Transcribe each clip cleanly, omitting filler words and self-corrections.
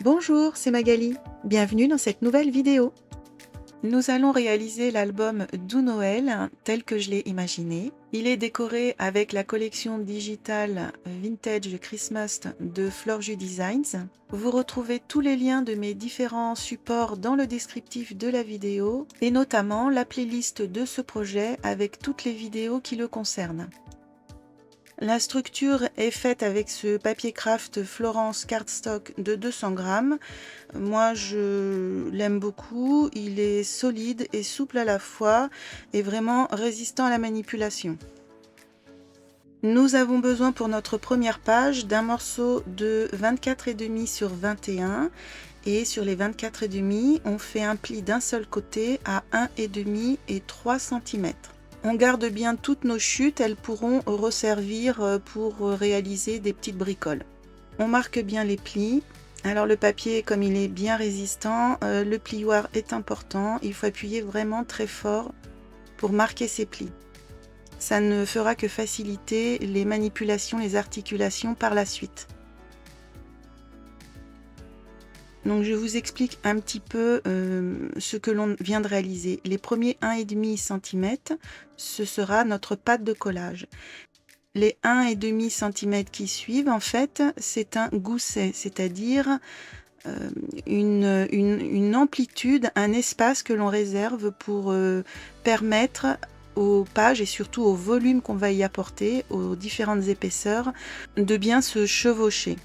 Bonjour, c'est Magali. Bienvenue dans cette nouvelle vidéo. Nous allons réaliser l'album Doux Noël tel que je l'ai imaginé. Il est décoré avec la collection digitale Vintage Christmas de Florju Designs. Vous retrouvez tous les liens de mes différents supports dans le descriptif de la vidéo et notamment la playlist de ce projet avec toutes les vidéos qui le concernent. La structure est faite avec ce papier craft Florence cardstock de 200 grammes. Moi, je l'aime beaucoup. Il est solide et souple à la fois et vraiment résistant à la manipulation. Nous avons besoin pour notre première page d'un morceau de 24,5 sur 21 et sur les 24,5, on fait un pli d'un seul côté à 1,5 et 3 cm. On garde bien toutes nos chutes, elles pourront resservir pour réaliser des petites bricoles. On marque bien les plis. Alors le papier, comme il est bien résistant, le plioir est important. Il faut appuyer vraiment très fort pour marquer ces plis. Ça ne fera que faciliter les manipulations, les articulations par la suite. Donc je vous explique un petit peu ce que l'on vient de réaliser. Les premiers 1,5 cm, ce sera notre pâte de collage. Les 1,5 cm qui suivent, en fait, c'est un gousset, c'est-à-dire une amplitude, un espace que l'on réserve pour permettre aux pages et surtout au volume qu'on va y apporter, aux différentes épaisseurs, de bien se chevaucher.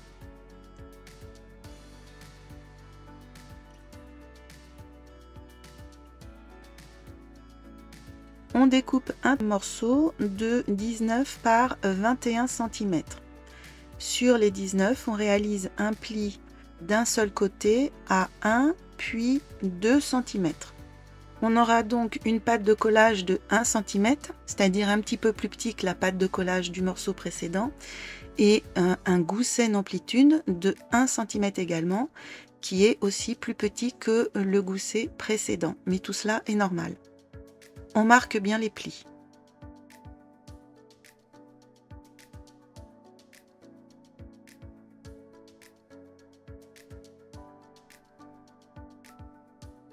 On découpe un morceau de 19 par 21 cm. Sur les 19, on réalise un pli d'un seul côté à 1 puis 2 cm. On aura donc une pâte de collage de 1 cm, c'est-à-dire un petit peu plus petit que la pâte de collage du morceau précédent, et un gousset d'amplitude de 1 cm également, qui est aussi plus petit que le gousset précédent, mais tout cela est normal. On marque bien les plis.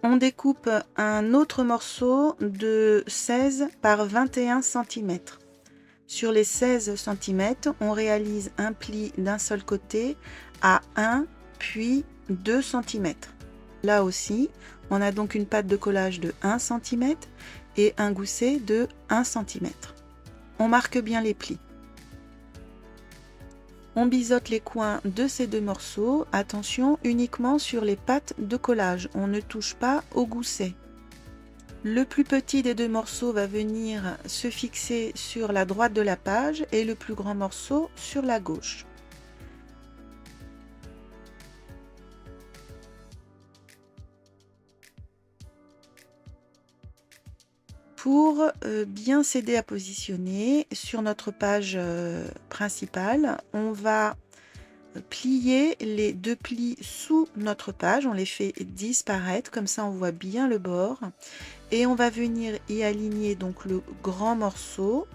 On découpe un autre morceau de 16 par 21 cm. Sur les 16 cm, on réalise un pli d'un seul côté à 1 puis 2 cm. Là aussi, on a donc une pâte de collage de 1 cm et un gousset de 1 cm. On marque bien les plis. On biseaute les coins de ces deux morceaux. Attention uniquement sur les pattes de collage. On ne touche pas au gousset. Le plus petit des deux morceaux va venir se fixer sur la droite de la page et le plus grand morceau sur la gauche. Pour bien s'aider à positionner sur notre page principale, on va plier les deux plis sous notre page, on les fait disparaître, comme ça on voit bien le bord, et on va venir y aligner donc le grand morceau.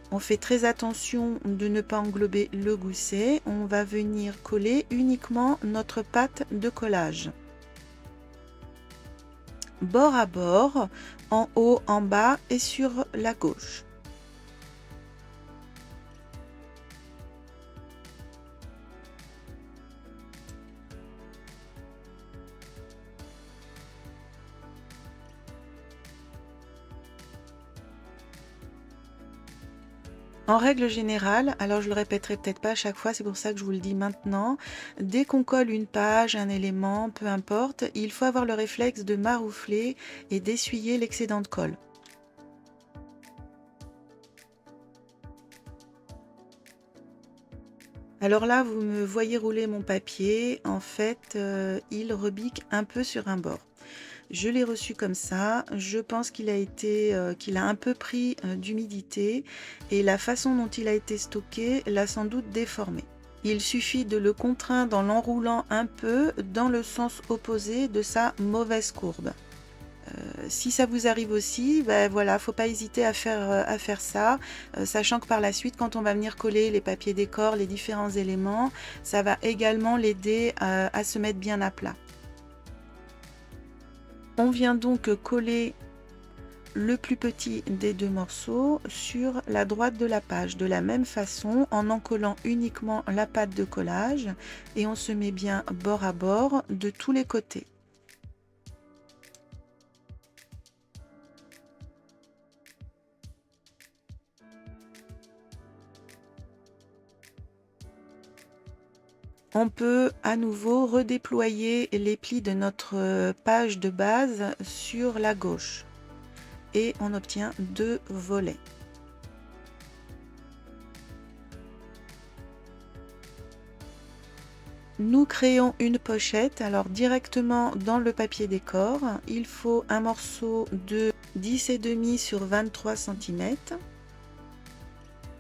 On fait très attention de ne pas englober le gousset, on va venir coller uniquement notre pâte de collage. Bord à bord, en haut, en bas et sur la gauche. En règle générale, alors je le répéterai peut-être pas à chaque fois, c'est pour ça que je vous le dis maintenant, dès qu'on colle une page, un élément, peu importe, il faut avoir le réflexe de maroufler et d'essuyer l'excédent de colle. Alors là, vous me voyez rouler mon papier, en fait, il rebique un peu sur un bord. Je l'ai reçu comme ça, je pense qu'il a un peu pris d'humidité et la façon dont il a été stocké l'a sans doute déformé. Il suffit de le contraindre en l'enroulant un peu dans le sens opposé de sa mauvaise courbe. Si ça vous arrive aussi, ben voilà, faut pas hésiter à faire ça, sachant que par la suite, quand on va venir coller les papiers décor, les différents éléments, ça va également l'aider à se mettre bien à plat. On vient donc coller le plus petit des deux morceaux sur la droite de la page, de la même façon, en collant uniquement la pâte de collage, et on se met bien bord à bord de tous les côtés. On peut à nouveau redéployer les plis de notre page de base sur la gauche et on obtient 2 volets. Nous créons une pochette. Alors directement dans le papier décor, il faut un morceau de 10,5 sur 23 cm.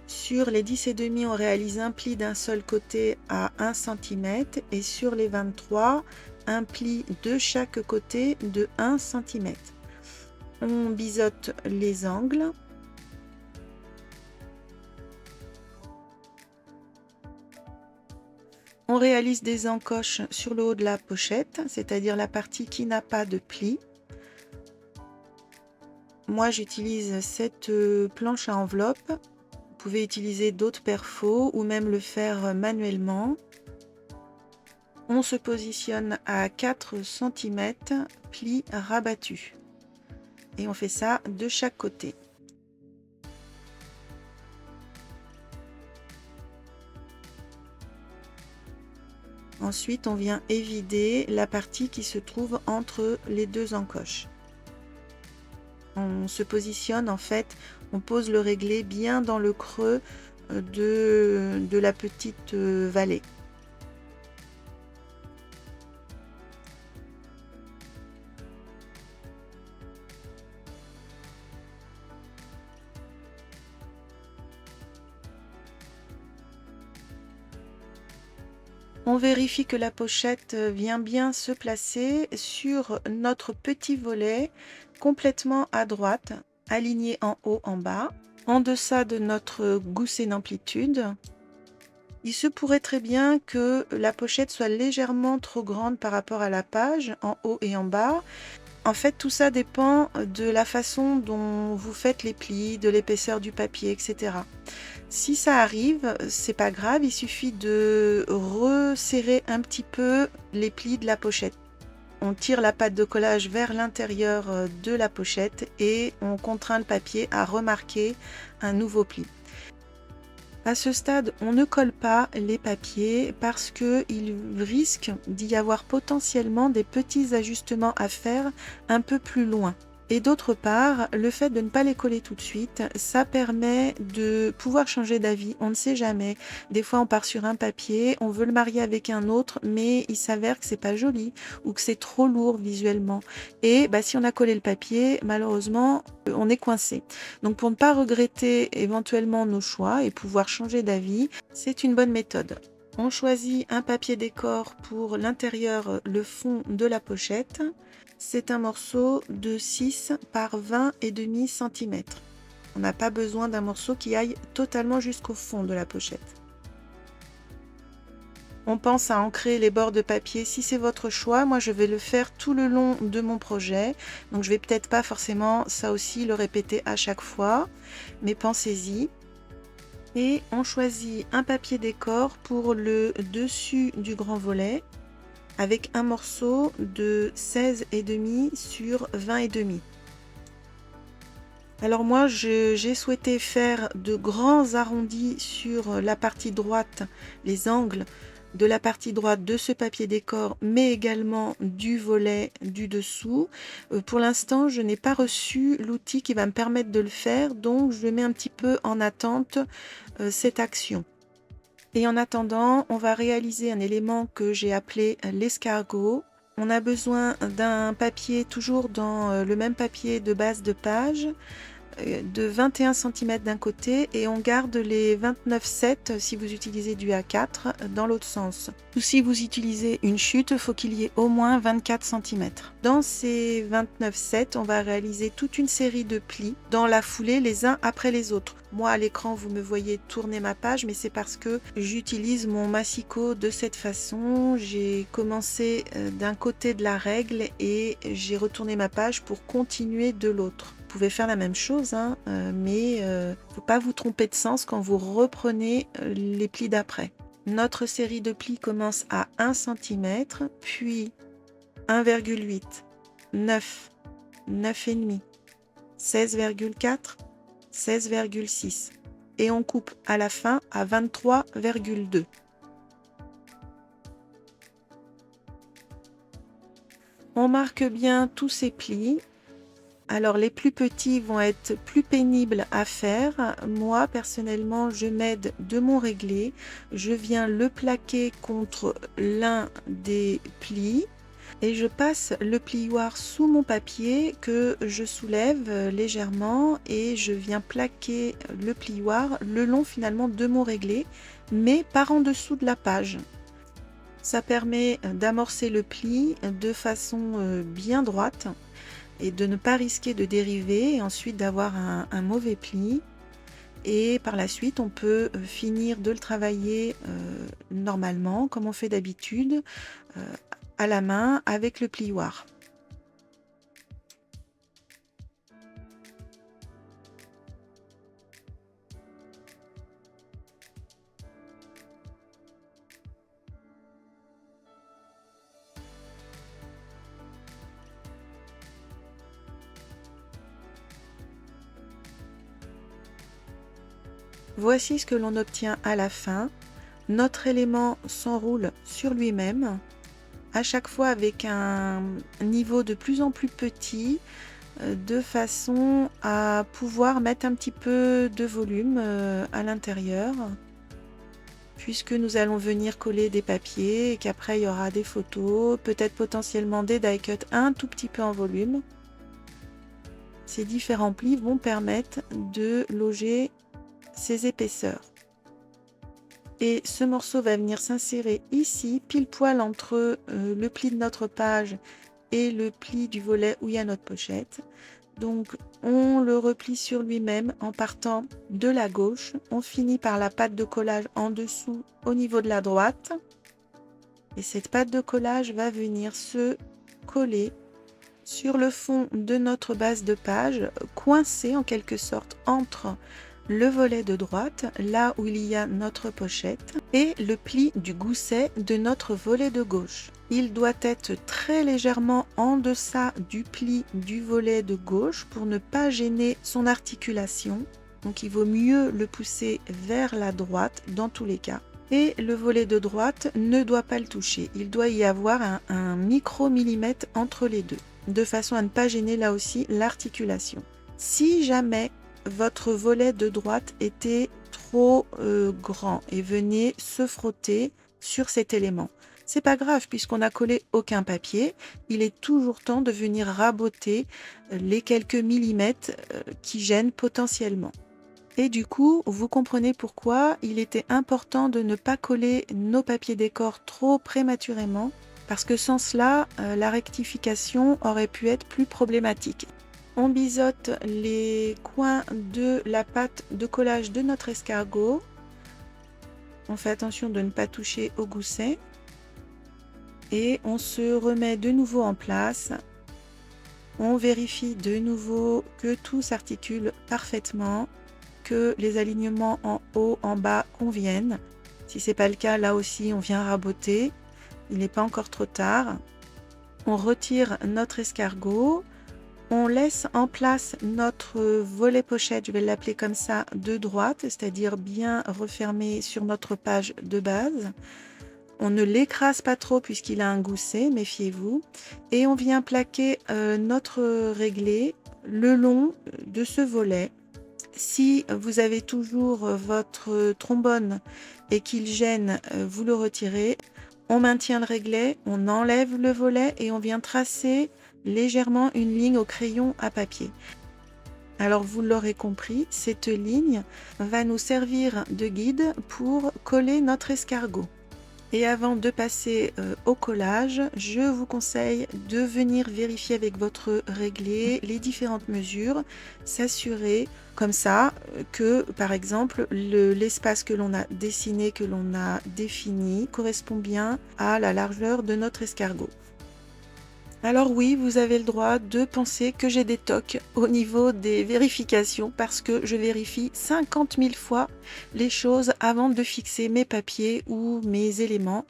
Sur les 10,5, on réalise un pli d'un seul côté à 1 cm et sur les 23, un pli de chaque côté de 1 cm. On biseaute les angles. On réalise des encoches sur le haut de la pochette, c'est-à-dire la partie qui n'a pas de pli. Moi, j'utilise cette planche à enveloppe. Vous pouvez utiliser d'autres perfos ou même le faire manuellement. On se positionne à 4 cm, pli rabattu. Et on fait ça de chaque côté. Ensuite, on vient évider la partie qui se trouve entre les deux encoches. On se positionne, en fait, on pose le réglé bien dans le creux de la petite vallée. On vérifie que la pochette vient bien se placer sur notre petit volet complètement à droite, aligné en haut, en bas, en deçà de notre gousset d'amplitude. Il se pourrait très bien que la pochette soit légèrement trop grande par rapport à la page, en haut et en bas. En fait, tout ça dépend de la façon dont vous faites les plis, de l'épaisseur du papier, etc. Si ça arrive, c'est pas grave, il suffit de resserrer un petit peu les plis de la pochette. On tire la pâte de collage vers l'intérieur de la pochette et on contraint le papier à remarquer un nouveau pli. À ce stade, on ne colle pas les papiers parce qu'il risque d'y avoir potentiellement des petits ajustements à faire un peu plus loin. Et d'autre part, le fait de ne pas les coller tout de suite, ça permet de pouvoir changer d'avis. On ne sait jamais. Des fois, on part sur un papier, on veut le marier avec un autre, mais il s'avère que c'est pas joli ou que c'est trop lourd visuellement. Et si on a collé le papier, malheureusement, on est coincé. Donc, pour ne pas regretter éventuellement nos choix et pouvoir changer d'avis, c'est une bonne méthode. On choisit un papier décor pour l'intérieur, le fond de la pochette. C'est un morceau de 6 par 20,5 cm. On n'a pas besoin d'un morceau qui aille totalement jusqu'au fond de la pochette. On pense à ancrer les bords de papier si c'est votre choix. Moi, je vais le faire tout le long de mon projet. Donc, je vais peut-être pas forcément ça aussi le répéter à chaque fois, mais pensez-y. Et on choisit un papier décor pour le dessus du grand volet avec un morceau de 16,5 sur 20,5. Alors moi, j'ai souhaité faire de grands arrondis sur la partie droite, les angles de la partie droite de ce papier décor, mais également du volet du dessous. Pour l'instant, je n'ai pas reçu l'outil qui va me permettre de le faire, donc je mets un petit peu en attente cette action. Et en attendant, on va réaliser un élément que j'ai appelé l'escargot. On a besoin d'un papier, toujours dans le même papier de base de page, de 21 cm d'un côté et on garde les 29,7 si vous utilisez du A4 dans l'autre sens. Ou si vous utilisez une chute, il faut qu'il y ait au moins 24 cm. Dans ces 29,7, on va réaliser toute une série de plis dans la foulée les uns après les autres. Moi à l'écran vous me voyez tourner ma page, mais c'est parce que j'utilise mon massicot de cette façon. J'ai commencé d'un côté de la règle et j'ai retourné ma page pour continuer de l'autre. Vous pouvez faire la même chose, hein, mais il ne faut pas vous tromper de sens quand vous reprenez les plis d'après. Notre série de plis commence à 1 cm, puis 1,8, 9, 9,5, 16,4, 16,6 et on coupe à la fin à 23,2. On marque bien tous ces plis. Alors les plus petits vont être plus pénibles à faire. Moi personnellement je m'aide de mon réglé. Je viens le plaquer contre l'un des plis et je passe le plioir sous mon papier que je soulève légèrement et je viens plaquer le plioir le long finalement de mon réglé, mais par en dessous de la page. Ça permet d'amorcer le pli de façon bien droite et de ne pas risquer de dériver et ensuite d'avoir un mauvais pli. Et par la suite, on peut finir de le travailler normalement, comme on fait d'habitude, à la main avec le plioir. Voici ce que l'on obtient à la fin. Notre élément s'enroule sur lui-même, à chaque fois avec un niveau de plus en plus petit, de façon à pouvoir mettre un petit peu de volume à l'intérieur, puisque nous allons venir coller des papiers et qu'après il y aura des photos, peut-être potentiellement des die cuts un tout petit peu en volume. Ces différents plis vont permettre de loger ces épaisseurs. Et ce morceau va venir s'insérer ici, pile poil entre le pli de notre page et le pli du volet où il y a notre pochette. Donc on le replie sur lui-même en partant de la gauche. On finit par la patte de collage en dessous au niveau de la droite. Et cette patte de collage va venir se coller sur le fond de notre base de page, coincée en quelque sorte entre le volet de droite, là où il y a notre pochette, et le pli du gousset de notre volet de gauche. Il doit être très légèrement en deçà du pli du volet de gauche pour ne pas gêner son articulation. Donc il vaut mieux le pousser vers la droite dans tous les cas. Et le volet de droite ne doit pas le toucher. Il doit y avoir un micro-millimètre entre les deux, de façon à ne pas gêner là aussi l'articulation. Si jamais votre volet de droite était trop grand et venait se frotter sur cet élément, c'est pas grave puisqu'on n'a collé aucun papier. Il est toujours temps de venir raboter les quelques millimètres qui gênent potentiellement. Et du coup, vous comprenez pourquoi il était important de ne pas coller nos papiers décor trop prématurément, parce que sans cela, la rectification aurait pu être plus problématique. On biseaute les coins de la pâte de collage de notre escargot. On fait attention de ne pas toucher au gousset. Et on se remet de nouveau en place. On vérifie de nouveau que tout s'articule parfaitement, que les alignements en haut, en bas conviennent. Si ce n'est pas le cas, là aussi, on vient raboter. Il n'est pas encore trop tard. On retire notre escargot. On laisse en place notre volet pochette, je vais l'appeler comme ça, de droite, c'est-à-dire bien refermé sur notre page de base. On ne l'écrase pas trop puisqu'il a un gousset, méfiez-vous. Et on vient plaquer notre réglé le long de ce volet. Si vous avez toujours votre trombone et qu'il gêne, vous le retirez. On maintient le réglé, on enlève le volet et on vient tracer légèrement une ligne au crayon à papier. Alors vous l'aurez compris, cette ligne va nous servir de guide pour coller notre escargot. Et avant de passer au collage, je vous conseille de venir vérifier avec votre réglé les différentes mesures, s'assurer comme ça que par exemple l'espace que l'on a dessiné, que l'on a défini correspond bien à la largeur de notre escargot. Alors oui, vous avez le droit de penser que j'ai des tocs au niveau des vérifications parce que je vérifie 50 000 fois les choses avant de fixer mes papiers ou mes éléments.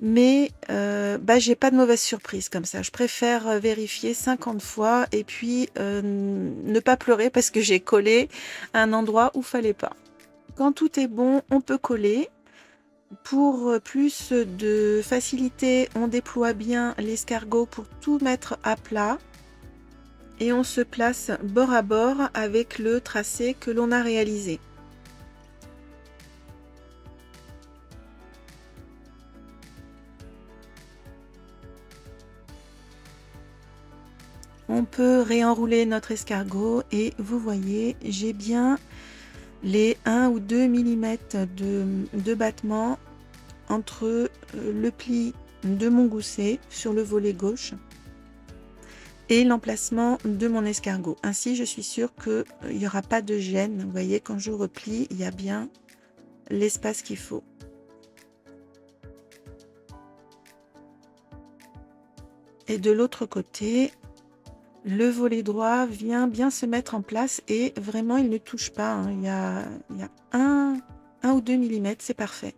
Mais j'ai pas de mauvaise surprise comme ça. Je préfère vérifier 50 fois et puis ne pas pleurer parce que j'ai collé à un endroit où fallait pas. Quand tout est bon, on peut coller. Pour plus de facilité, on déploie bien l'escargot pour tout mettre à plat et on se place bord à bord avec le tracé que l'on a réalisé. On peut réenrouler notre escargot et vous voyez, j'ai bien les 1 ou 2 mm de battement entre le pli de mon gousset sur le volet gauche et l'emplacement de mon escargot. Ainsi, je suis sûre qu'il n'y aura pas de gêne. Vous voyez, quand je replie, il y a bien l'espace qu'il faut. Et de l'autre côté, le volet droit vient bien se mettre en place et vraiment, il ne touche pas. Hein. Il y a 1 ou 2 mm, c'est parfait.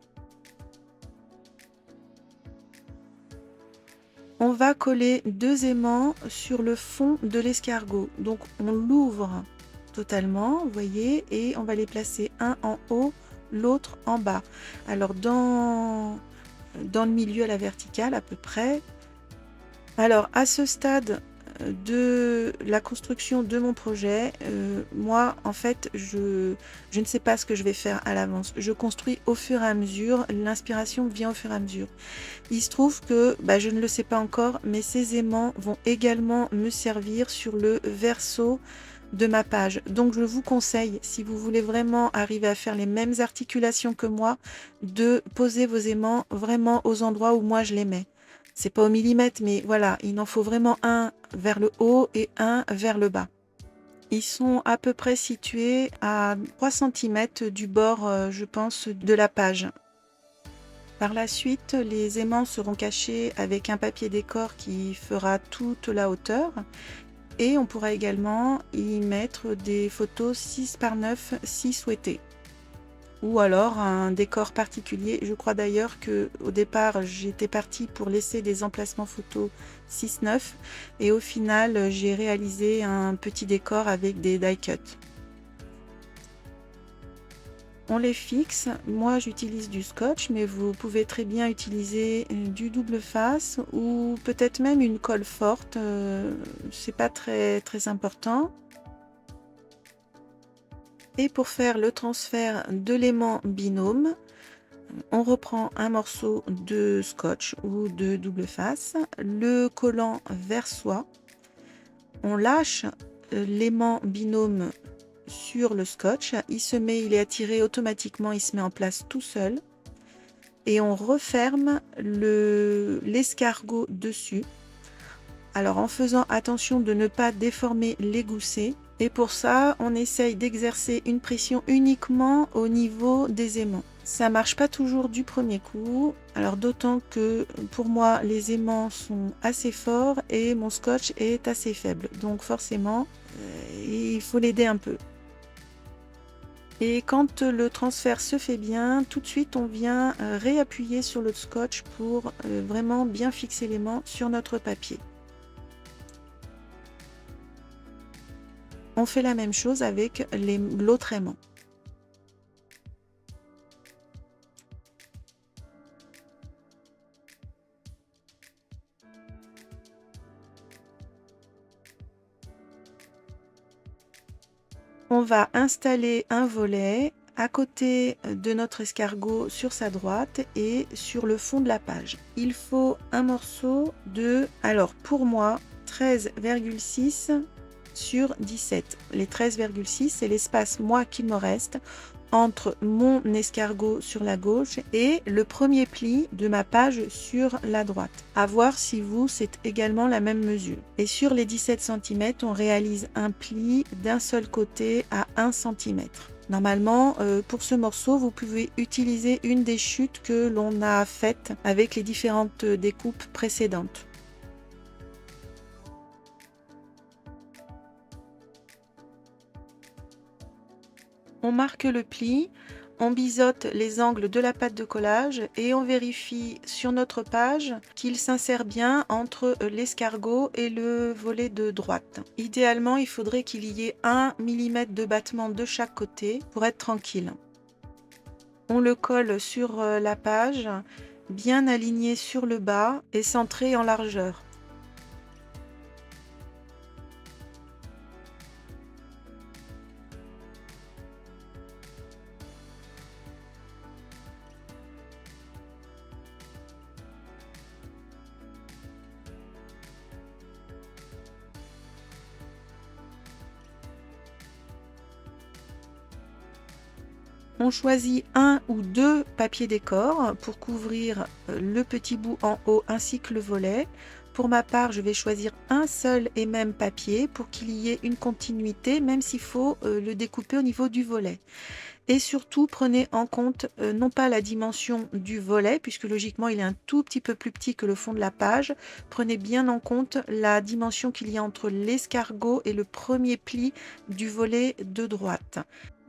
On va coller 2 aimants sur le fond de l'escargot. Donc on l'ouvre totalement, vous voyez, et on va les placer un en haut, l'autre en bas. Alors dans le milieu à la verticale à peu près. Alors à ce stade de la construction de mon projet, moi en fait je ne sais pas ce que je vais faire à l'avance. Je construis au fur et à mesure, l'inspiration vient au fur et à mesure. Il se trouve que, je ne le sais pas encore, mais ces aimants vont également me servir sur le verso de ma page. Donc je vous conseille, si vous voulez vraiment arriver à faire les mêmes articulations que moi, de poser vos aimants vraiment aux endroits où moi je les mets. C'est pas au millimètre, mais voilà, il en faut vraiment un vers le haut et un vers le bas. Ils sont à peu près situés à 3 cm du bord, je pense, de la page. Par la suite, les aimants seront cachés avec un papier décor qui fera toute la hauteur. Et on pourra également y mettre des photos 6 par 9 si souhaité. Ou alors un décor particulier. Je crois d'ailleurs qu'au départ, j'étais partie pour laisser des emplacements photos 6-9 et au final, j'ai réalisé un petit décor avec des die cuts. On les fixe. Moi, j'utilise du scotch, mais vous pouvez très bien utiliser du double face ou peut-être même une colle forte. C'est pas très important. Et pour faire le transfert de l'aimant binôme, on reprend un morceau de scotch ou de double face, le collant vers soi, on lâche l'aimant binôme sur le scotch, il est attiré automatiquement, il se met en place tout seul et on referme l'escargot dessus. Alors en faisant attention de ne pas déformer les goussets. Et pour ça, on essaye d'exercer une pression uniquement au niveau des aimants. Ça marche pas toujours du premier coup. Alors d'autant que pour moi, les aimants sont assez forts et mon scotch est assez faible. Donc forcément, il faut l'aider un peu. Et quand le transfert se fait bien, tout de suite, on vient réappuyer sur le scotch pour vraiment bien fixer l'aimant sur notre papier. On fait la même chose avec l'autre aimant. On va installer un volet à côté de notre escargot sur sa droite et sur le fond de la page. Il faut un morceau de, alors pour moi, 13,6 sur 17. Les 13,6 c'est l'espace moi qu'il me reste entre mon escargot sur la gauche et le premier pli de ma page sur la droite. À voir si vous, c'est également la même mesure. Et sur les 17 cm, on réalise un pli d'un seul côté à 1 cm. Normalement, pour ce morceau, vous pouvez utiliser une des chutes que l'on a faites avec les différentes découpes précédentes. On marque le pli, on biseaute les angles de la pâte de collage et on vérifie sur notre page qu'il s'insère bien entre l'escargot et le volet de droite. Idéalement, il faudrait qu'il y ait 1 mm de battement de chaque côté pour être tranquille. On le colle sur la page, bien aligné sur le bas et centré en largeur. On choisit 1 ou 2 papiers décor pour couvrir le petit bout en haut ainsi que le volet. Pour ma part, je vais choisir un seul et même papier pour qu'il y ait une continuité, même s'il faut le découper au niveau du volet. Et surtout, prenez en compte non pas la dimension du volet, puisque logiquement il est un tout petit peu plus petit que le fond de la page. Prenez bien en compte la dimension qu'il y a entre l'escargot et le premier pli du volet de droite.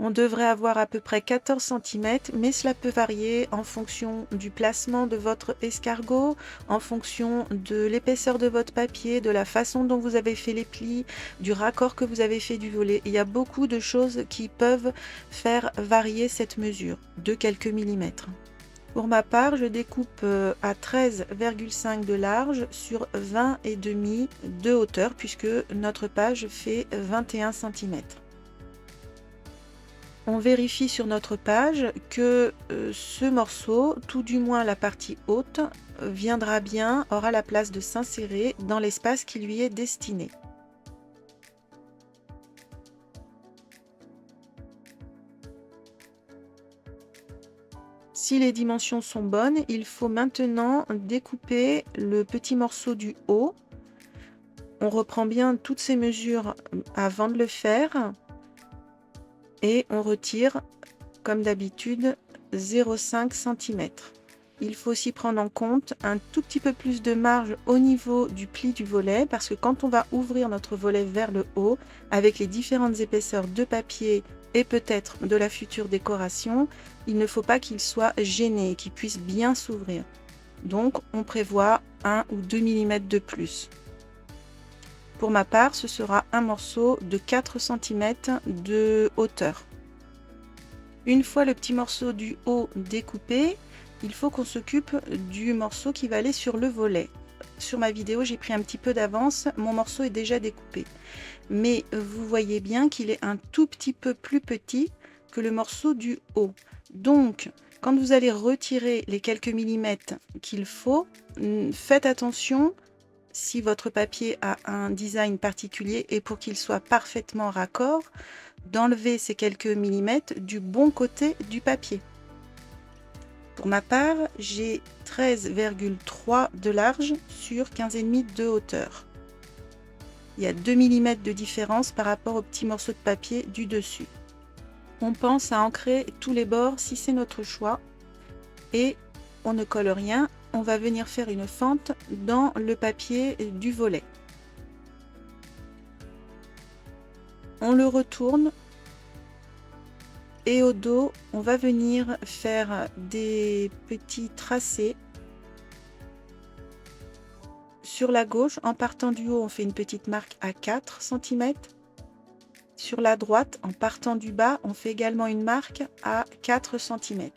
On devrait avoir à peu près 14 cm, mais cela peut varier en fonction du placement de votre escargot, en fonction de l'épaisseur de votre papier, de la façon dont vous avez fait les plis, du raccord que vous avez fait du volet. Il y a beaucoup de choses qui peuvent faire varier cette mesure de quelques millimètres. Pour ma part, je découpe à 13,5 de large sur 20,5 de hauteur, puisque notre page fait 21 cm. On vérifie sur notre page que ce morceau, tout du moins la partie haute, viendra bien, aura la place de s'insérer dans l'espace qui lui est destiné. Si les dimensions sont bonnes, il faut maintenant découper le petit morceau du haut. On reprend bien toutes ces mesures avant de le faire. Et on retire, comme d'habitude, 0,5 cm. Il faut aussi prendre en compte un tout petit peu plus de marge au niveau du pli du volet, parce que quand on va ouvrir notre volet vers le haut, avec les différentes épaisseurs de papier et peut-être de la future décoration, il ne faut pas qu'il soit gêné, qu'il puisse bien s'ouvrir. Donc on prévoit 1 ou 2 mm de plus. Pour ma part, ce sera un morceau de 4 cm de hauteur. Une fois le petit morceau du haut découpé, il faut qu'on s'occupe du morceau qui va aller sur le volet. Sur ma vidéo, j'ai pris un petit peu d'avance, mon morceau est déjà découpé. Mais vous voyez bien qu'il est un tout petit peu plus petit que le morceau du haut. Donc, quand vous allez retirer les quelques millimètres qu'il faut, faites attention. Si votre papier a un design particulier et pour qu'il soit parfaitement raccord, d'enlever ces quelques millimètres du bon côté du papier. Pour ma part, j'ai 13,3 de large sur 15,5 de hauteur. Il y a 2 mm de différence par rapport au petit morceau de papier du dessus. On pense à ancrer tous les bords si c'est notre choix et on ne colle rien. On va venir faire une fente dans le papier du volet. On le retourne et au dos, on va venir faire des petits tracés. Sur la gauche, en partant du haut, on fait une petite marque à 4 cm. Sur la droite, en partant du bas, on fait également une marque à 4 cm.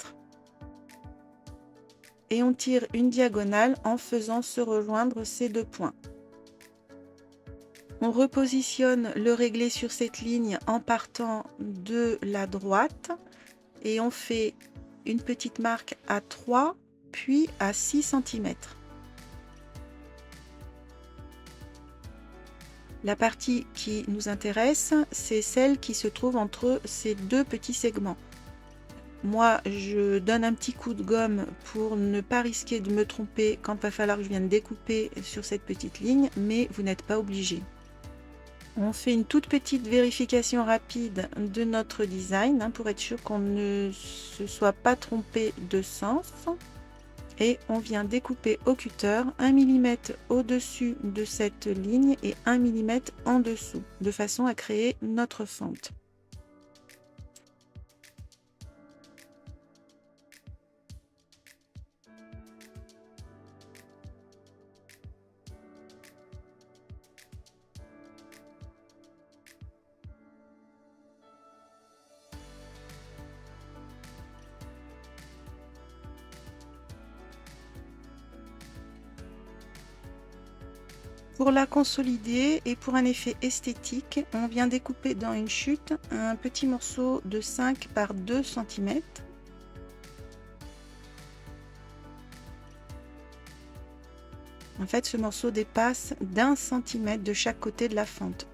Et on tire une diagonale en faisant se rejoindre ces deux points. On repositionne le réglé sur cette ligne en partant de la droite et on fait une petite marque à 3 puis à 6 cm. La partie qui nous intéresse, c'est celle qui se trouve entre ces deux petits segments. Moi, je donne un petit coup de gomme pour ne pas risquer de me tromper quand il va falloir que je vienne découper sur cette petite ligne, mais vous n'êtes pas obligé. On fait une toute petite vérification rapide de notre design pour être sûr qu'on ne se soit pas trompé de sens. Et on vient découper au cutter 1 mm au-dessus de cette ligne et 1 mm en dessous, de façon à créer notre fente. Pour la consolider et pour un effet esthétique, on vient découper dans une chute un petit morceau de 5 par 2 cm. En fait, ce morceau dépasse d'1 cm de chaque côté de la fente.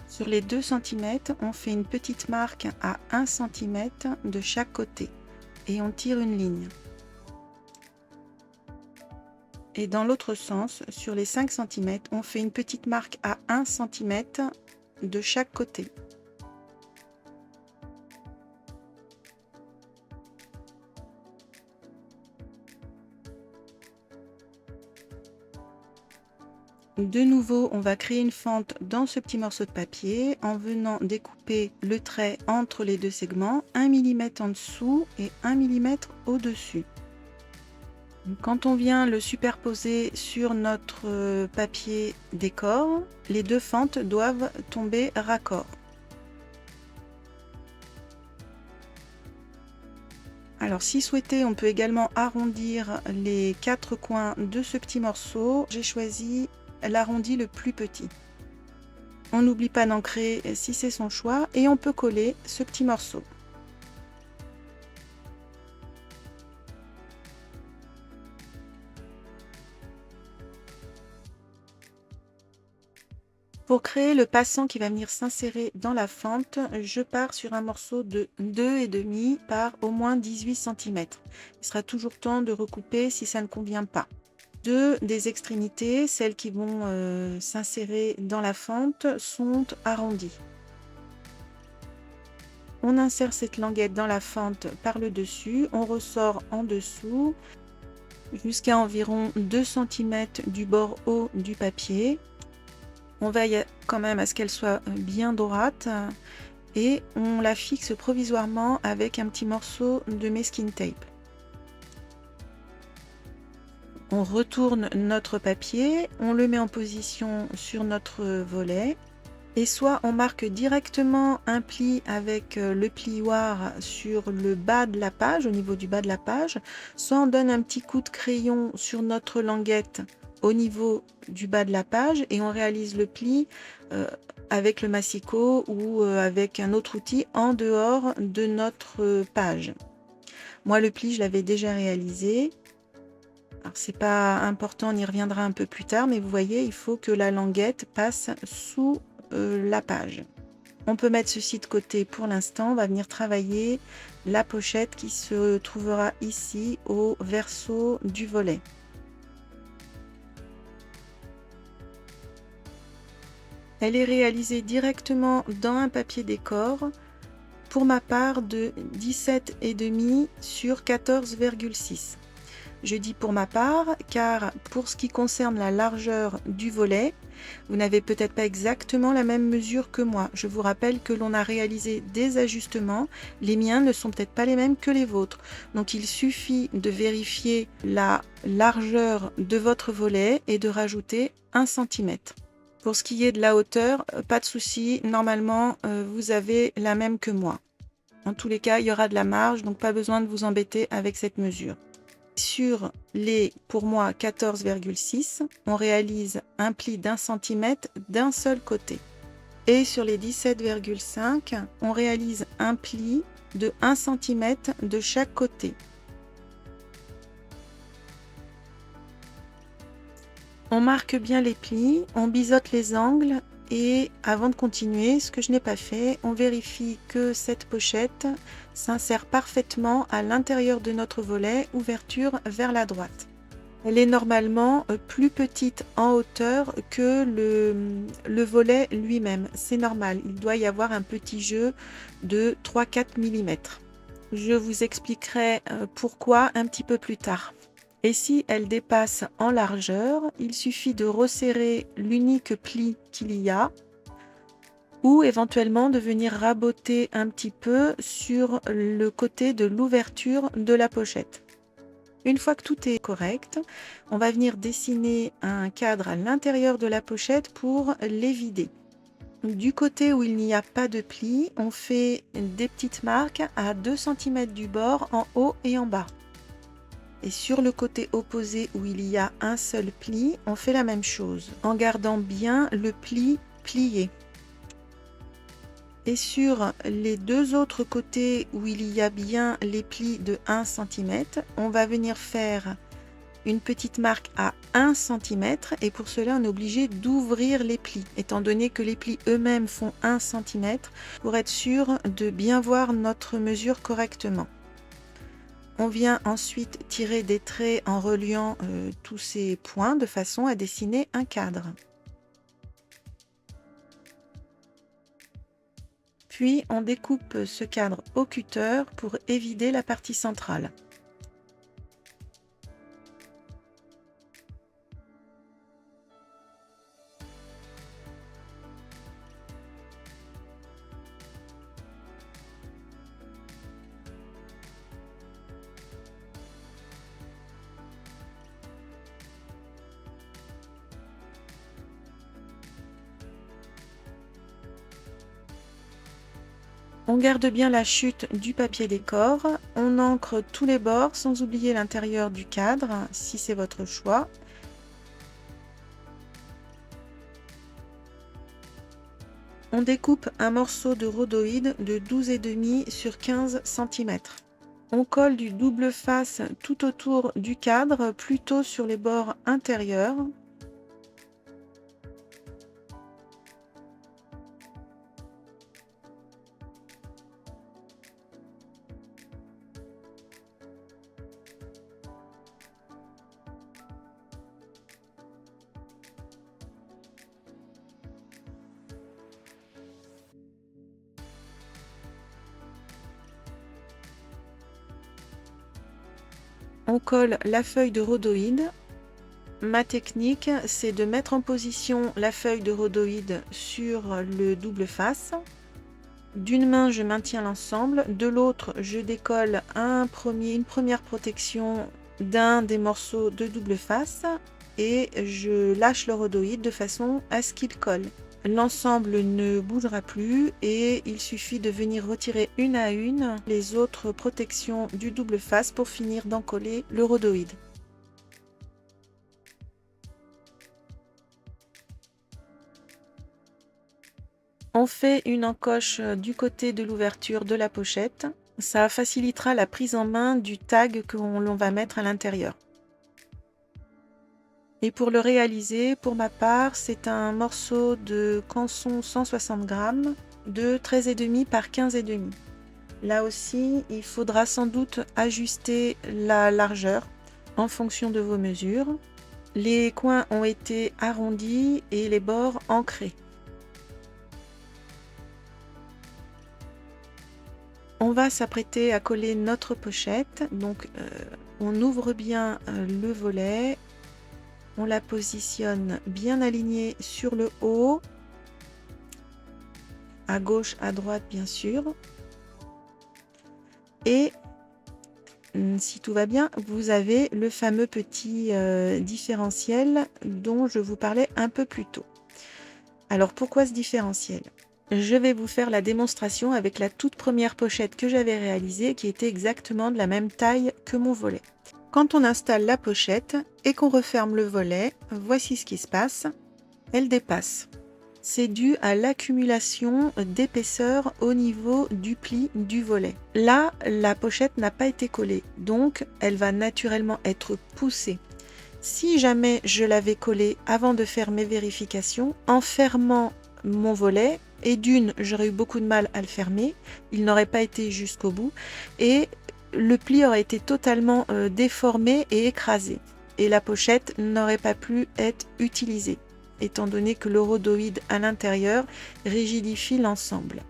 Sur les 2 cm, on fait une petite marque à 1 cm de chaque côté et on tire une ligne. Et dans l'autre sens, sur les 5 cm, on fait une petite marque à 1 cm de chaque côté. De nouveau, on va créer une fente dans ce petit morceau de papier en venant découper le trait entre les deux segments, 1 mm en dessous et 1 mm au-dessus. Quand on vient le superposer sur notre papier décor, les deux fentes doivent tomber raccord. Alors si souhaité, on peut également arrondir les 4 coins de ce petit morceau. J'ai choisi l'arrondi le plus petit. On n'oublie pas d'ancrer si c'est son choix et on peut coller ce petit morceau. Pour créer le passant qui va venir s'insérer dans la fente, je pars sur un morceau de 2,5 par au moins 18 cm. Il sera toujours temps de recouper si ça ne convient pas. Deux des extrémités, celles qui vont s'insérer dans la fente, sont arrondies. On insère cette languette dans la fente par le dessus, on ressort en dessous jusqu'à environ 2 cm du bord haut du papier. On veille quand même à ce qu'elle soit bien droite et on la fixe provisoirement avec un petit morceau de masking tape. On retourne notre papier, on le met en position sur notre volet et soit on marque directement un pli avec le plioir sur le bas de la page, au niveau du bas de la page, soit on donne un petit coup de crayon sur notre languette au niveau du bas de la page et on réalise le pli avec le massicot ou avec un autre outil en dehors de notre page. Moi le pli je l'avais déjà réalisé. Alors c'est pas important, on y reviendra un peu plus tard, mais vous voyez il faut que la languette passe sous la page. On peut mettre ceci de côté pour l'instant, on va venir travailler la pochette qui se trouvera ici au verso du volet. Elle est réalisée directement dans un papier décor, pour ma part de 17,5 sur 14,6. Je dis pour ma part car pour ce qui concerne la largeur du volet, vous n'avez peut-être pas exactement la même mesure que moi. Je vous rappelle que l'on a réalisé des ajustements. Les miens ne sont peut-être pas les mêmes que les vôtres. Donc il suffit de vérifier la largeur de votre volet et de rajouter 1 cm. Pour ce qui est de la hauteur, pas de souci, normalement vous avez la même que moi. En tous les cas, il y aura de la marge, donc pas besoin de vous embêter avec cette mesure. Sur les, pour moi, 14,6, on réalise un pli d'1 cm d'un seul côté. Et sur les 17,5, on réalise un pli de 1 cm de chaque côté. On marque bien les plis, on biseaute les angles et avant de continuer, ce que je n'ai pas fait, on vérifie que cette pochette s'insère parfaitement à l'intérieur de notre volet, ouverture vers la droite. Elle est normalement plus petite en hauteur que le volet lui-même. C'est normal, il doit y avoir un petit jeu de 3-4 mm. Je vous expliquerai pourquoi un petit peu plus tard. Et si elle dépasse en largeur, il suffit de resserrer l'unique pli qu'il y a ou éventuellement de venir raboter un petit peu sur le côté de l'ouverture de la pochette. Une fois que tout est correct, on va venir dessiner un cadre à l'intérieur de la pochette pour les vider. Du côté où il n'y a pas de pli, on fait des petites marques à 2 cm du bord en haut et en bas. Et sur le côté opposé où il y a un seul pli, on fait la même chose en gardant bien le pli plié. Et sur les deux autres côtés où il y a bien les plis de 1 cm, on va venir faire une petite marque à 1 cm et pour cela on est obligé d'ouvrir les plis, étant donné que les plis eux-mêmes font 1 cm, pour être sûr de bien voir notre mesure correctement. On vient ensuite tirer des traits en reliant tous ces points de façon à dessiner un cadre. Puis on découpe ce cadre au cutter pour évider la partie centrale. On garde bien la chute du papier décor, on encre tous les bords sans oublier l'intérieur du cadre, si c'est votre choix. On découpe un morceau de rhodoïde de 12,5 sur 15 cm. On colle du double face tout autour du cadre, plutôt sur les bords intérieurs. On colle la feuille de rhodoïde. Ma technique, c'est de mettre en position la feuille de rhodoïde sur le double face. D'une main, je maintiens l'ensemble, de l'autre, je décolle une première protection d'un des morceaux de double face et je lâche le rhodoïde de façon à ce qu'il colle. L'ensemble ne bougera plus et il suffit de venir retirer une à une les autres protections du double face pour finir d'encoller le rhodoïde. On fait une encoche du côté de l'ouverture de la pochette. Ça facilitera la prise en main du tag que l'on va mettre à l'intérieur. Et pour le réaliser, pour ma part, c'est un morceau de canson 160 g de 13,5 par 15,5. Là aussi, il faudra sans doute ajuster la largeur en fonction de vos mesures. Les coins ont été arrondis et les bords ancrés. On va s'apprêter à coller notre pochette. Donc, on ouvre bien le volet. On la positionne bien alignée sur le haut, à gauche, à droite bien sûr. Et si tout va bien, vous avez le fameux petit différentiel dont je vous parlais un peu plus tôt. Alors pourquoi ce différentiel ? Je vais vous faire la démonstration avec la toute première pochette que j'avais réalisée qui était exactement de la même taille que mon volet. Quand on installe la pochette et qu'on referme le volet, voici ce qui se passe. Elle dépasse. C'est dû à l'accumulation d'épaisseur au niveau du pli du volet. Là, la pochette n'a pas été collée, donc elle va naturellement être poussée. Si jamais je l'avais collé avant de faire mes vérifications, en fermant mon volet, et d'une, j'aurais eu beaucoup de mal à le fermer, il n'aurait pas été jusqu'au bout, et le pli aurait été totalement déformé et écrasé, et la pochette n'aurait pas pu être utilisée, étant donné que le rhodoïde à l'intérieur rigidifie l'ensemble.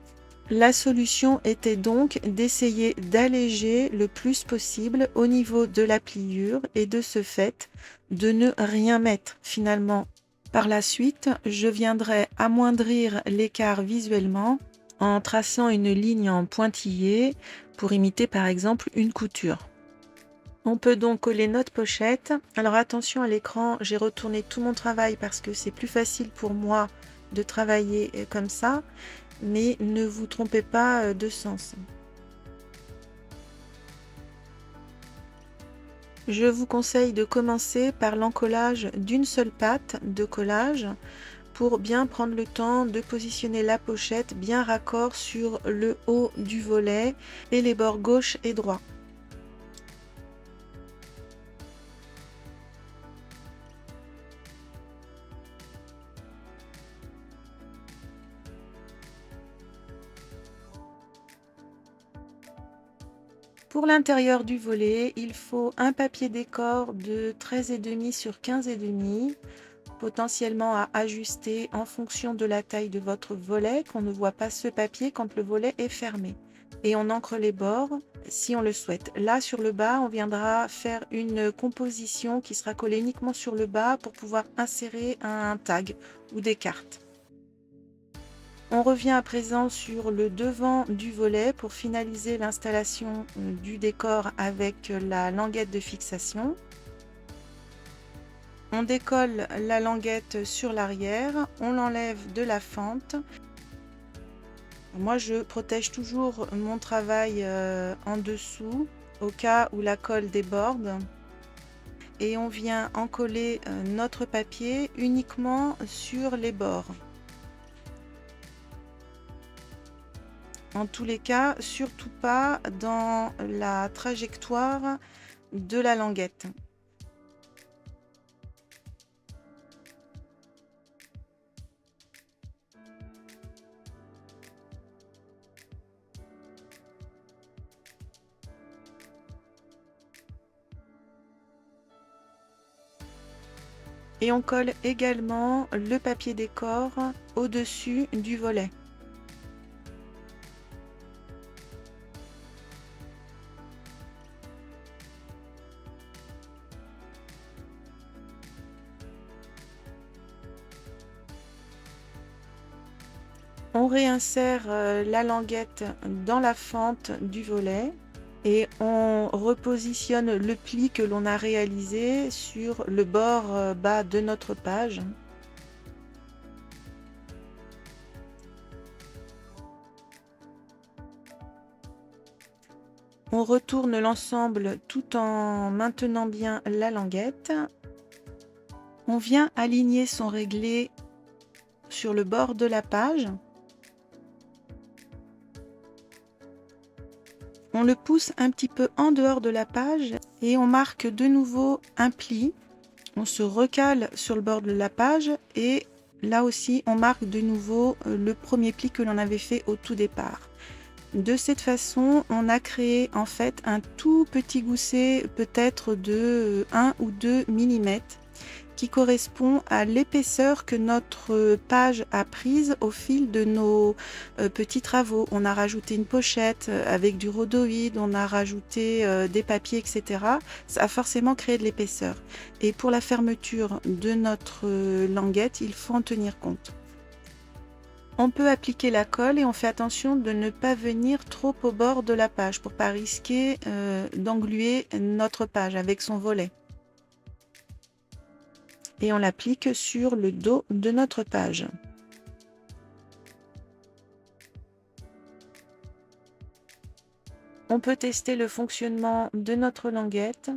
La solution était donc d'essayer d'alléger le plus possible au niveau de la pliure et de ce fait de ne rien mettre finalement. Par la suite, je viendrai amoindrir l'écart visuellement en traçant une ligne en pointillé pour imiter par exemple une couture. On peut donc coller notre pochette. Alors attention à l'écran, j'ai retourné tout mon travail parce que c'est plus facile pour moi de travailler comme ça. Mais ne vous trompez pas de sens. Je vous conseille de commencer par l'encollage d'une seule patte de collage pour bien prendre le temps de positionner la pochette bien raccord sur le haut du volet et les bords gauche et droit. Pour l'intérieur du volet, il faut un papier décor de 13,5 sur 15,5, potentiellement à ajuster en fonction de la taille de votre volet, qu'on ne voit pas ce papier quand le volet est fermé. Et on encre les bords si on le souhaite. Là, sur le bas, on viendra faire une composition qui sera collée uniquement sur le bas pour pouvoir insérer un tag ou des cartes. On revient à présent sur le devant du volet pour finaliser l'installation du décor avec la languette de fixation. On décolle la languette sur l'arrière, on l'enlève de la fente. Moi, je protège toujours mon travail en dessous au cas où la colle déborde. Et on vient encoller notre papier uniquement sur les bords. En tous les cas, surtout pas dans la trajectoire de la languette. Et on colle également le papier décor au-dessus du volet. On réinsère la languette dans la fente du volet et on repositionne le pli que l'on a réalisé sur le bord bas de notre page. On retourne l'ensemble tout en maintenant bien la languette. On vient aligner son réglé sur le bord de la page. On le pousse un petit peu en dehors de la page et on marque de nouveau un pli. On se recale sur le bord de la page et là aussi on marque de nouveau le premier pli que l'on avait fait au tout départ. De cette façon, on a créé en fait un tout petit gousset peut-être de 1 ou 2 mm qui correspond à l'épaisseur que notre page a prise au fil de nos petits travaux. On a rajouté une pochette avec du rhodoïde, on a rajouté des papiers, etc. Ça a forcément créé de l'épaisseur. Et pour la fermeture de notre languette, il faut en tenir compte. On peut appliquer la colle et on fait attention de ne pas venir trop au bord de la page pour ne pas risquer d'engluer notre page avec son volet. Et on l'applique sur le dos de notre page. On peut tester le fonctionnement de notre languette.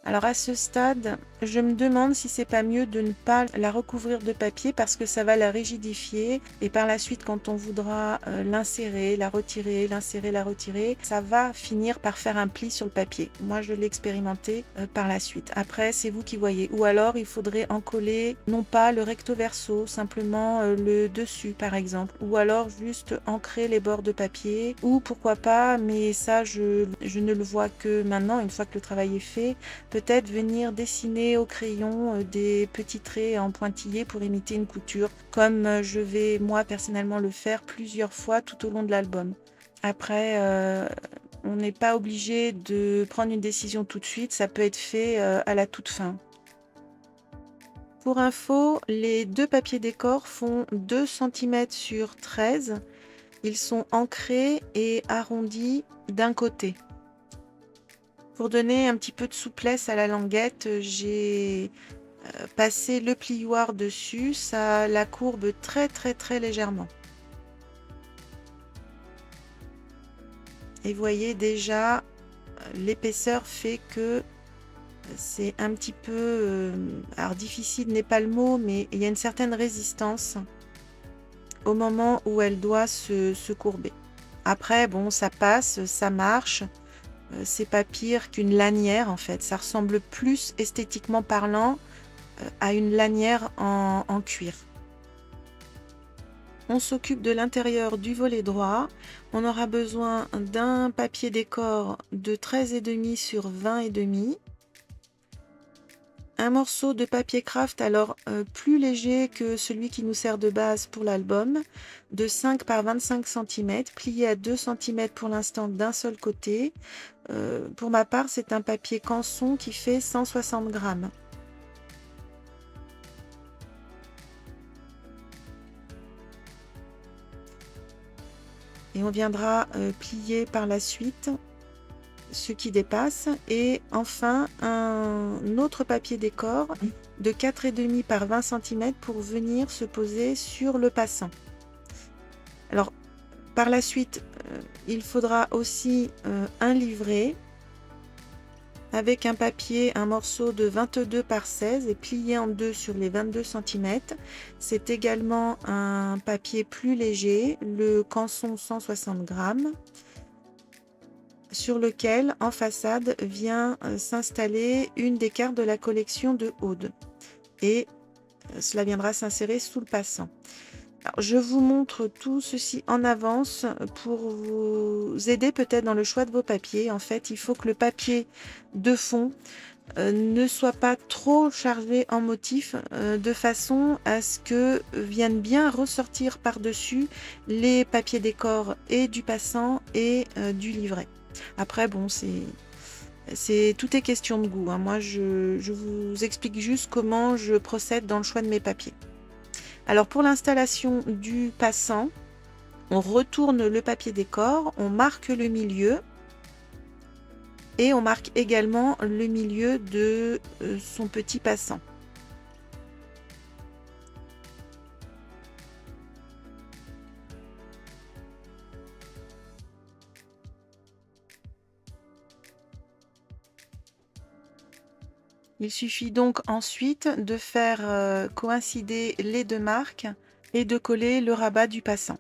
Alors à ce stade, je me demande si c'est pas mieux de ne pas la recouvrir de papier parce que ça va la rigidifier et par la suite quand on voudra l'insérer, la retirer, l'insérer, la retirer, ça va finir par faire un pli sur le papier. Moi je l'ai expérimenté par la suite. Après c'est vous qui voyez. Ou alors il faudrait en coller non pas le recto verso, simplement le dessus par exemple. Ou alors juste ancrer les bords de papier. Ou pourquoi pas, mais ça je ne le vois que maintenant, une fois que le travail est fait. Peut-être venir dessiner au crayon des petits traits en pointillés pour imiter une couture, comme je vais moi personnellement le faire plusieurs fois tout au long de l'album. Après, on n'est pas obligé de prendre une décision tout de suite, ça peut être fait à la toute fin. Pour info, les deux papiers décor font 2 cm sur 13. Ils sont ancrés et arrondis d'un côté. Pour donner un petit peu de souplesse à la languette, j'ai passé le plioir dessus, ça la courbe très très très légèrement. Et vous voyez déjà, l'épaisseur fait que c'est un petit peu, alors difficile n'est pas le mot, mais il y a une certaine résistance au moment où elle doit se courber. Après, bon, ça passe, ça marche. C'est pas pire qu'une lanière en fait. Ça ressemble plus esthétiquement parlant à une lanière en cuir. On s'occupe de l'intérieur du volet droit. On aura besoin d'un papier décor de 13,5 sur 20,5. Un morceau de papier craft, alors plus léger que celui qui nous sert de base pour l'album, de 5 par 25 cm, plié à 2 cm pour l'instant d'un seul côté. Pour ma part, c'est un papier canson qui fait 160 grammes. Et on viendra plier par la suite ce qui dépasse. Et enfin, un autre papier décor de 4,5 par 20 cm pour venir se poser sur le passant. Alors, par la suite, il faudra aussi un livret avec un papier, un morceau de 22 par 16 et plié en deux sur les 22 cm. C'est également un papier plus léger, le canson 160 grammes, sur lequel, en façade, vient s'installer une des cartes de la collection de Aude. Et cela viendra s'insérer sous le passant. Alors, je vous montre tout ceci en avance pour vous aider peut-être dans le choix de vos papiers. En fait, il faut que le papier de fond ne soit pas trop chargé en motifs de façon à ce que viennent bien ressortir par-dessus les papiers décor et du passant et du livret. Après, bon, tout est question de goût, hein. Moi, je vous explique juste comment je procède dans le choix de mes papiers. Alors, pour l'installation du passant, on retourne le papier décor, on marque le milieu et on marque également le milieu de son petit passant. Il suffit donc ensuite de faire coïncider les deux marques et de coller le rabat du passant.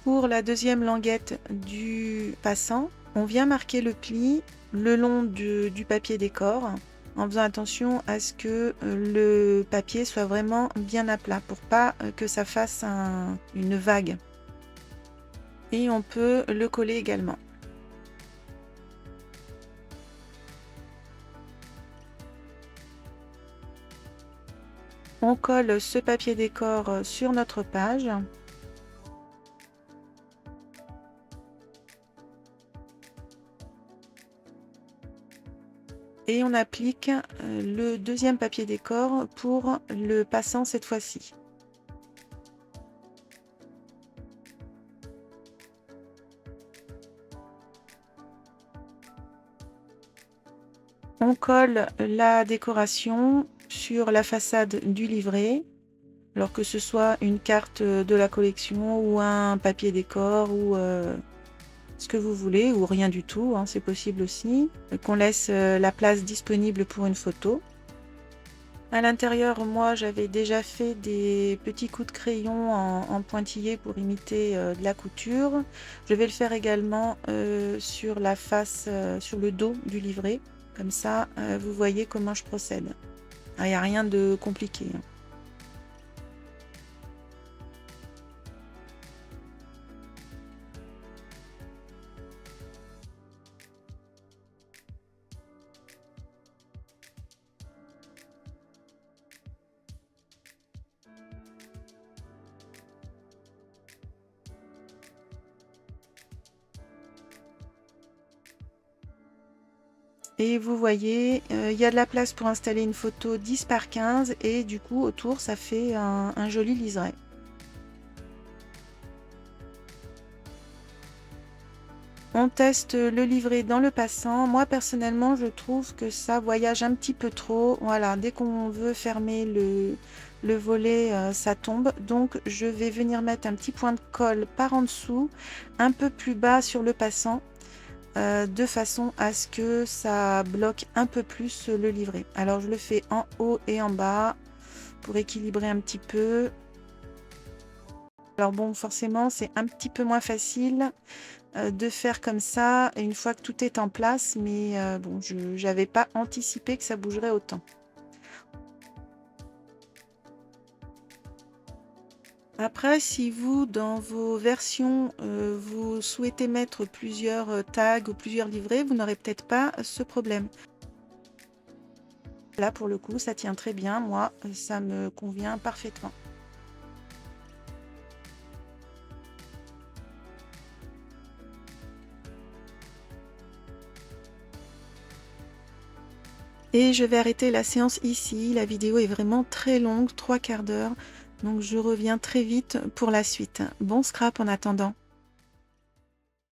Pour la deuxième languette du passant, on vient marquer le pli le long du papier décor en faisant attention à ce que le papier soit vraiment bien à plat pour pas que ça fasse une vague. Et on peut le coller également. On colle ce papier décor sur notre page. Et on applique le deuxième papier décor pour le passant cette fois-ci. On colle la décoration sur la façade du livret, alors que ce soit une carte de la collection ou un papier décor ou ce que vous voulez, ou rien du tout, hein, c'est possible aussi, qu'on laisse la place disponible pour une photo. À l'intérieur, moi, j'avais déjà fait des petits coups de crayon en pointillé pour imiter de la couture. Je vais le faire également sur la face, sur le dos du livret. Comme ça, vous voyez comment je procède. Il n'y a rien de compliqué, hein. Et vous voyez, il y a de la place pour installer une photo 10 par 15 et du coup autour ça fait un joli liseré. On teste le livret dans le passant. Moi personnellement je trouve que ça voyage un petit peu trop. Voilà, dès qu'on veut fermer le volet, ça tombe. Donc je vais venir mettre un petit point de colle par en dessous, un peu plus bas sur le passant. De façon à ce que ça bloque un peu plus le livret. Alors je le fais en haut et en bas pour équilibrer un petit peu. Alors bon, forcément c'est un petit peu moins facile de faire comme ça une fois que tout est en place, mais bon, je n'avais pas anticipé que ça bougerait autant. Après, si vous, dans vos versions, vous souhaitez mettre plusieurs tags ou plusieurs livrets, vous n'aurez peut-être pas ce problème. Là, pour le coup, ça tient très bien. Moi, ça me convient parfaitement. Et je vais arrêter la séance ici. La vidéo est vraiment très longue, 3/4 d'heure. Donc je reviens très vite pour la suite. Bon scrap en attendant.